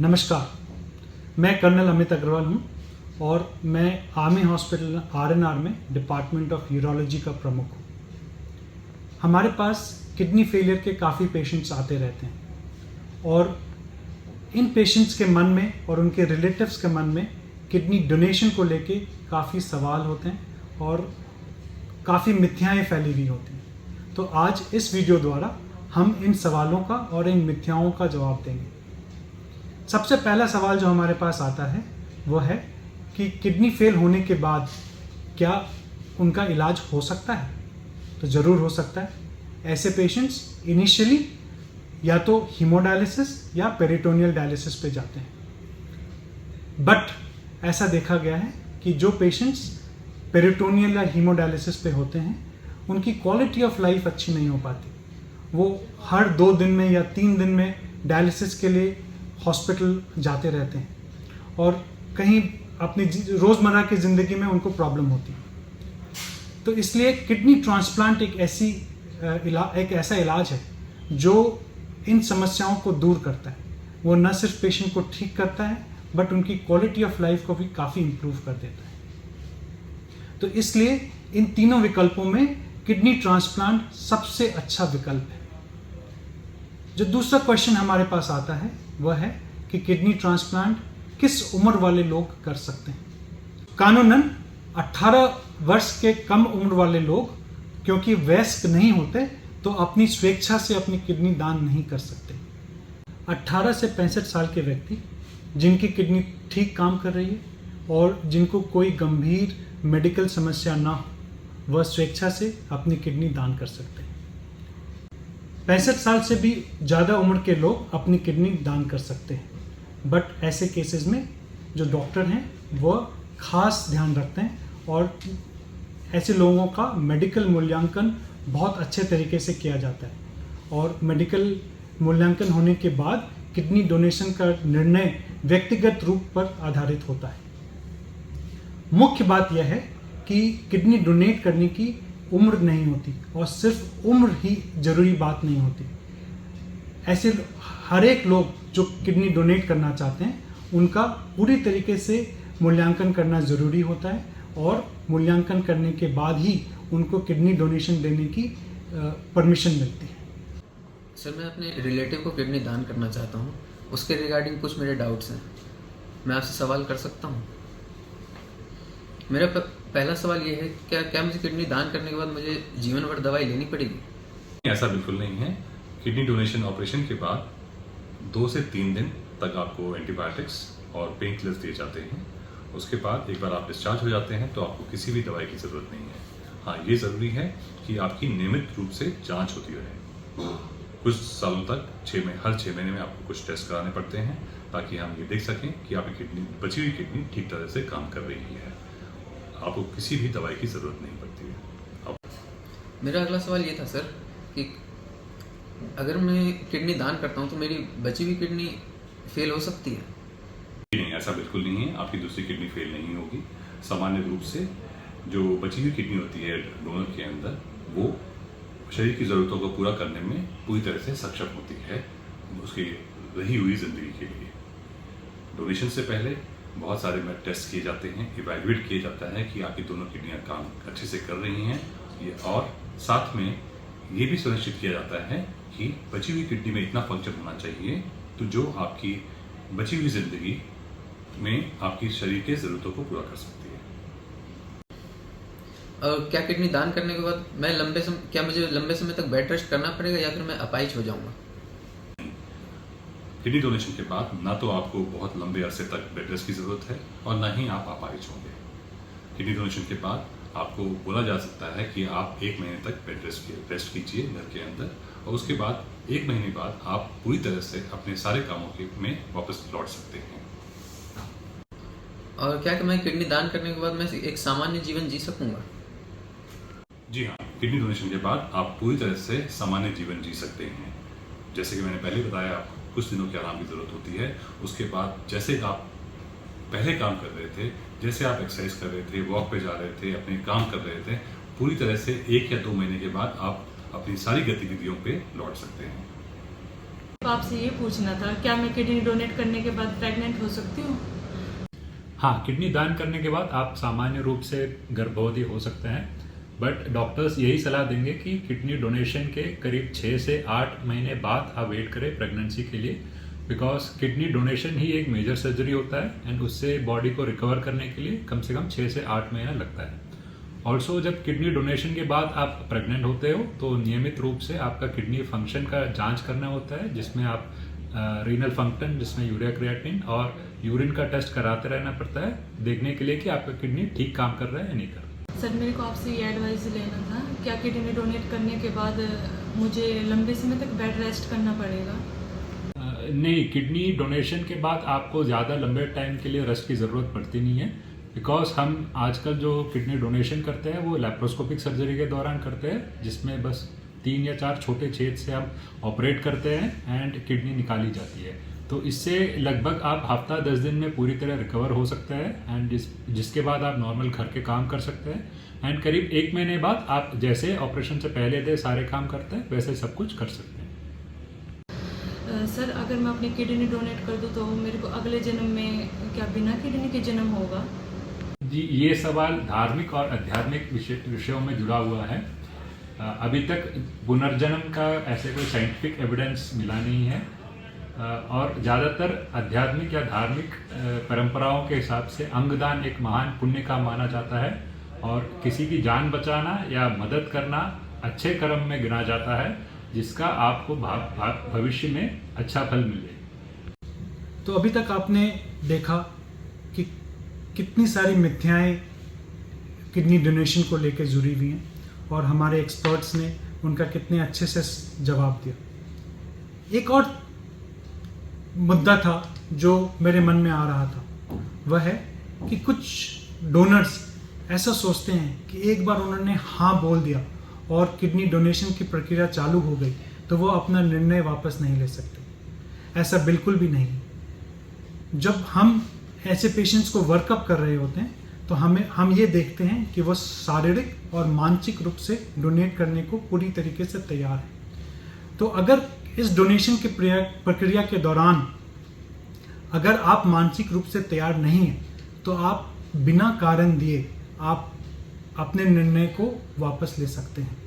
नमस्कार, मैं कर्नल अमित अग्रवाल हूँ और मैं आर्मी हॉस्पिटल आरएनआर में डिपार्टमेंट ऑफ यूरोलॉजी का प्रमुख हूँ। हमारे पास किडनी फेलियर के काफ़ी पेशेंट्स आते रहते हैं और इन पेशेंट्स के मन में और उनके रिलेटिव्स के मन में किडनी डोनेशन को लेके काफ़ी सवाल होते हैं और काफ़ी मिथ्याएं फैली हुई होती हैं। तो आज इस वीडियो द्वारा हम इन सवालों का और इन मिथ्याओं का जवाब देंगे। सबसे पहला सवाल जो हमारे पास आता है वो है कि किडनी फेल होने के बाद क्या उनका इलाज हो सकता है? तो ज़रूर हो सकता है। ऐसे पेशेंट्स इनिशियली या तो हीमोडायलिसिस या पेरिटोनियल डायलिसिस पे जाते हैं, बट ऐसा देखा गया है कि जो पेशेंट्स पेरिटोनियल या हीमोडायलिसिस पे होते हैं उनकी क्वालिटी ऑफ लाइफ अच्छी नहीं हो पाती। वो हर 2 दिन में या 3 दिन में डायलिसिस के लिए हॉस्पिटल जाते रहते हैं और कहीं अपनी रोज़मर्रा की ज़िंदगी में उनको प्रॉब्लम होती है। तो इसलिए किडनी ट्रांसप्लांट एक ऐसा इलाज है जो इन समस्याओं को दूर करता है। वो न सिर्फ पेशेंट को ठीक करता है बट उनकी क्वालिटी ऑफ लाइफ को भी काफ़ी इम्प्रूव कर देता है। तो इसलिए इन तीनों विकल्पों में किडनी ट्रांसप्लांट सबसे अच्छा विकल्प है। जो दूसरा क्वेश्चन हमारे पास आता है वह है कि किडनी ट्रांसप्लांट किस उम्र वाले लोग कर सकते हैं। कानूनन 18 वर्ष के कम उम्र वाले लोग क्योंकि वयस्क नहीं होते तो अपनी स्वेच्छा से अपनी किडनी दान नहीं कर सकते। 18 से 65 साल के व्यक्ति जिनकी किडनी ठीक काम कर रही है और जिनको कोई गंभीर मेडिकल समस्या ना हो वह स्वेच्छा से अपनी किडनी दान कर सकते हैं। 65 साल से भी ज़्यादा उम्र के लोग अपनी किडनी दान कर सकते हैं, बट ऐसे केसेस में जो डॉक्टर हैं वह खास ध्यान रखते हैं और ऐसे लोगों का मेडिकल मूल्यांकन बहुत अच्छे तरीके से किया जाता है और मेडिकल मूल्यांकन होने के बाद किडनी डोनेशन का निर्णय व्यक्तिगत रूप पर आधारित होता है। मुख्य बात यह है कि किडनी डोनेट करने की उम्र नहीं होती और सिर्फ उम्र ही जरूरी बात नहीं होती। ऐसे हर एक लोग जो किडनी डोनेट करना चाहते हैं उनका पूरी तरीके से मूल्यांकन करना ज़रूरी होता है और मूल्यांकन करने के बाद ही उनको किडनी डोनेशन देने की परमिशन मिलती है। सर, मैं अपने रिलेटिव को किडनी दान करना चाहता हूँ। उसके रिगार्डिंग कुछ मेरे डाउट्स हैं, मैं आपसे सवाल कर सकता हूँ? मेरा पहला सवाल ये है, क्या मुझे किडनी दान करने के बाद मुझे जीवन भर दवाई लेनी पड़ेगी? ऐसा बिल्कुल नहीं है। किडनी डोनेशन ऑपरेशन के बाद 2 से 3 दिन तक आपको एंटीबायोटिक्स और पेन किलर्स दिए जाते हैं। उसके बाद एक बार आप डिस्चार्ज हो जाते हैं तो आपको किसी भी दवाई की ज़रूरत नहीं है। हाँ, ये ज़रूरी है कि आपकी नियमित रूप से जांच होती रहे। कुछ सालों तक हर 6 महीने में आपको कुछ टेस्ट कराने पड़ते हैं ताकि हम ये देख सकें कि आपकी बची हुई किडनी ठीक तरह से काम कर रही है। आपको किसी भी दवाई की ज़रूरत नहीं पड़ती है। मेरा अगला सवाल ये था सर कि अगर मैं किडनी दान करता हूँ तो मेरी बची हुई किडनी फेल हो सकती है? नहीं, ऐसा बिल्कुल नहीं है। आपकी दूसरी किडनी फेल नहीं होगी। सामान्य रूप से जो बची हुई किडनी होती है डोनर के अंदर, वो शरीर की ज़रूरतों को पूरा करने में पूरी तरह से सक्षम होती है उसकी रही हुई ज़िंदगी के लिए। डोनेशन से पहले बहुत सारे टेस्ट किए जाते हैं, इवैल्यूएट किया जाता है कि आपकी दोनों किडनियाँ काम अच्छे से कर रही हैं और साथ में ये भी सुनिश्चित किया जाता है कि बची हुई किडनी में इतना फंक्शन होना चाहिए तो जो आपकी बची हुई ज़िंदगी में आपकी शरीर के ज़रूरतों को पूरा कर सकती है। क्या किडनी दान करने के बाद क्या मुझे लंबे समय तक बेड रेस्ट करना पड़ेगा या फिर मैं अपाहिज हो जाऊंगा? किडनी डोनेशन के बाद ना तो आपको बहुत लंबे अरसे तक बेड रेस्ट की ज़रूरत है और ना ही आप अपाहिज होंगे। किडनी डोनेशन के बाद आपको बोला जा सकता है कि आप 1 महीने तक बेड रेस्ट कीजिए घर के अंदर और उसके बाद 1 महीने बाद आप पूरी तरह से अपने सारे कामों में वापस लौट सकते हैं। और क्या मैं किडनी दान करने के बाद मैं एक सामान्य जीवन जी सकूंगा? जी हाँ, किडनी डोनेशन के बाद आप पूरी तरह से सामान्य जीवन जी सकते हैं। जैसे कि मैंने पहले बताया, आपको कुछ दिनों के आराम की ज़रूरत होती है। उसके बाद जैसे आप पहले काम कर रहे थे, जैसे आप एक्सरसाइज कर रहे थे, वॉक पे जा रहे थे, अपने काम कर रहे थे, पूरी तरह से 1 या 2 महीने के बाद आप अपनी सारी गतिविधियों पे लौट सकते हैं। तो आपसे ये पूछना था, क्या मैं किडनी डोनेट करने के बाद प्रेग्नेंट हो सकती हूँ? हाँ, किडनी दान करने के बाद आप सामान्य रूप से गर्भवती हो सकते हैं, बट डॉक्टर्स यही सलाह देंगे कि किडनी डोनेशन के करीब 6 से 8 महीने बाद आप वेट करें प्रेगनेंसी के लिए, बिकॉज किडनी डोनेशन ही एक मेजर सर्जरी होता है एंड उससे बॉडी को रिकवर करने के लिए कम से कम 6 से 8 महीना लगता है। ऑल्सो जब किडनी डोनेशन के बाद आप प्रेग्नेंट होते हो तो नियमित रूप से आपका किडनी फंक्शन का जांच करना होता है, जिसमें आप रीनल फंक्शन, जिसमें यूरिया क्रिएटिनिन और यूरिन का टेस्ट कराते रहना पड़ता है, देखने के लिए कि आपका किडनी ठीक काम कर रहा है या नहीं कर रहा। सर, मेरे को आपसे ये एडवाइस लेना था, क्या किडनी डोनेट करने के बाद मुझे लंबे समय तक बेड रेस्ट करना पड़ेगा? नहीं, किडनी डोनेशन के बाद आपको ज़्यादा लंबे टाइम के लिए रेस्ट की ज़रूरत पड़ती नहीं है, बिकॉज हम आजकल जो किडनी डोनेशन करते हैं वो लैप्रोस्कोपिक सर्जरी के दौरान करते हैं, जिसमें बस 3 या 4 छोटे छेद से हम ऑपरेट करते हैं एंड किडनी निकाली जाती है। तो इससे लगभग आप हफ्ता 10 दिन में पूरी तरह रिकवर हो सकते हैं एंड जिसके बाद आप नॉर्मल घर के काम कर सकते हैं एंड करीब 1 महीने बाद आप जैसे ऑपरेशन से पहले दे सारे काम करते हैं वैसे सब कुछ कर सकते हैं। सर, अगर मैं अपनी किडनी डोनेट कर दूँ तो मेरे को अगले जन्म में क्या बिना किडनी के जन्म होगा? जी, ये सवाल धार्मिक और आध्यात्मिक विषयों में जुड़ा हुआ है। अभी तक पुनर्जन्म का ऐसे कोई साइंटिफिक एविडेंस मिला नहीं है और ज़्यादातर आध्यात्मिक या धार्मिक परंपराओं के हिसाब से अंगदान एक महान पुण्य का माना जाता है और किसी की जान बचाना या मदद करना अच्छे कर्म में गिना जाता है, जिसका आपको भविष्य में अच्छा फल मिले। तो अभी तक आपने देखा कि कितनी सारी मिथ्याएं किडनी डोनेशन को लेकर जुड़ी हुई हैं और हमारे एक्सपर्ट्स ने उनका कितने अच्छे से जवाब दिया। एक और मुद्दा था जो मेरे मन में आ रहा था, वह है कि कुछ डोनर्स ऐसा सोचते हैं कि एक बार उन्होंने हाँ बोल दिया और किडनी डोनेशन की प्रक्रिया चालू हो गई तो वो अपना निर्णय वापस नहीं ले सकते। ऐसा बिल्कुल भी नहीं। जब हम ऐसे पेशेंट्स को वर्कअप कर रहे होते हैं तो हम ये देखते हैं कि वो शारीरिक और मानसिक रूप से डोनेट करने को पूरी तरीके से तैयार है। तो अगर इस डोनेशन की प्रक्रिया के दौरान अगर आप मानसिक रूप से तैयार नहीं हैं तो आप बिना कारण दिए आप अपने निर्णय को वापस ले सकते हैं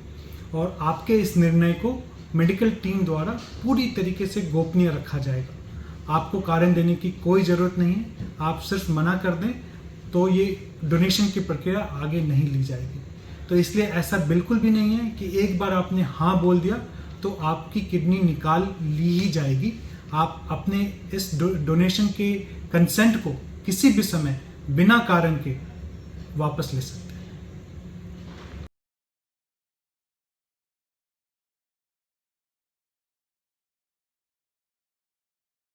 और आपके इस निर्णय को मेडिकल टीम द्वारा पूरी तरीके से गोपनीय रखा जाएगा। आपको कारण देने की कोई ज़रूरत नहीं है, आप सिर्फ मना कर दें तो ये डोनेशन की प्रक्रिया आगे नहीं ली जाएगी। तो इसलिए ऐसा बिल्कुल भी नहीं है कि एक बार आपने हाँ बोल दिया तो आपकी किडनी निकाल ली ही जाएगी। आप अपने इस डोनेशन के कंसेंट को किसी भी समय बिना कारण के वापस ले सकते हैं।